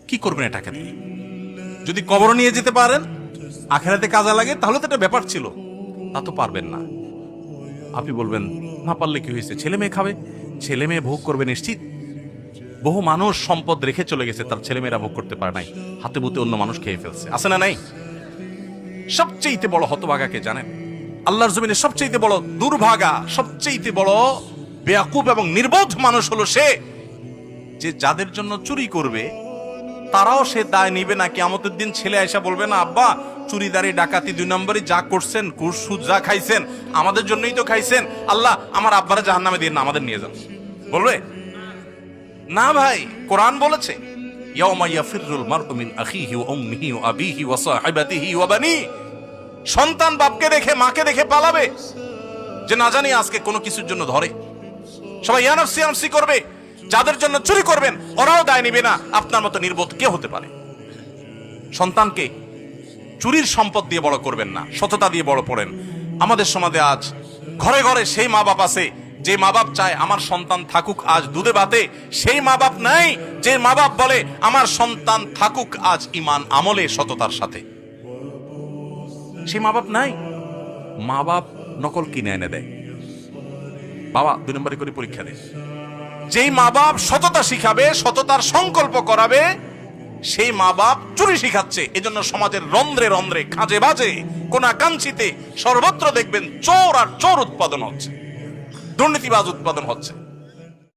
কি করবেন এই টাকা দিয়ে? যদি কবর নিয়ে যেতে পারেন, আখেরাতে কাজে লাগে, তাহলে তো একটা ব্যাপার ছিল। তা তো পারবেন না। আপনি বলবেন না পারলে কি হয়েছে, ছেলে মেয়ে খাবে, ছেলে মেয়ে ভোগ করবে নিশ্চিত। বহু মানুষ সম্পদ রেখে চলে গেছে, তার ছেলেমেয়েরা ভোগ করতে পারে নাই, হাতে বুতে অন্য মানুষ খেয়ে ফেলছে, আছে না নাই? সবচেয়ে বড় হতভাগাকে জানেন? আল্লাহর জমিনে সবচেয়ে বড় দুর্ভাগা, সবচেয়ে বড় বেয়াকুব এবং নির্বোধ মানুষ হলো সে, যে যাদের জন্য চুরি করবে তারাও সে দায় নিবে না। কিয়ামতের দিন ছেলে আয়সা বলবে না, আব্বা চুরিদারি ডাকাতি 2 নম্বরই যা করছেন, ঘুষ সুদ যা খাইছেন আমাদের জন্যই তো খাইছেন, আল্লাহ আমার আব্বারা জাহান্নামে দিয়ে না, আমাদের নিয়ে যান। বলবে না ভাই, কোরআন বলেছে ইয়াউমা ইয়াফিরুল মারউ মিন আখিহি ওয়া উম্মিহি ওয়া আবিহি ওয়া সাহিবাতিহি ওয়া বানি। সন্তান বাপকে দেখে মাকে দেখে পালাবে, যে না জানি আজকে কোনো কিছুর জন্য ধরে। সবাই ইয়া নাফসি ইয়া নাফসি করবে। যাদের জন্য চুরি করবেন ওরাও দায় নিবে না। আপনার মতো নির্বোধ কে হতে পারে? সন্তানকে চুরির সম্পদ দিয়ে বড় করবেন না, সততা দিয়ে বড় করেন। আমাদের সমাজে আজ ঘরে ঘরে সেই মা বাপ আছে যে মা বাপ চায় আমার সন্তান থাকুক আজ দুধে ভাতে, সেই মা বাপ নাই যে মা বাপ বলে আমার সন্তান থাকুক আজ ঈমান আমলে সততার সাথে। সেই মা বাপ নাই। মা বাপ নকল কিনে এনে দেয়, বাবা 2 নম্বরে করে পরীক্ষা দেয়। যেই মা বাপ সততা শিখাবে, সততার সংকল্প করাবে, সেই মা বাপ চুরি শিখাচ্ছে। এজন্য সমাজের রন্ধ্রে রন্ধ্রে, খাঁজে বাজে, কোনা কাঞ্চিতে সর্বত্র দেখবেন চোর আর চোর উৎপাদন হচ্ছে, দুর্নীতিবাজ উৎপাদন হচ্ছে।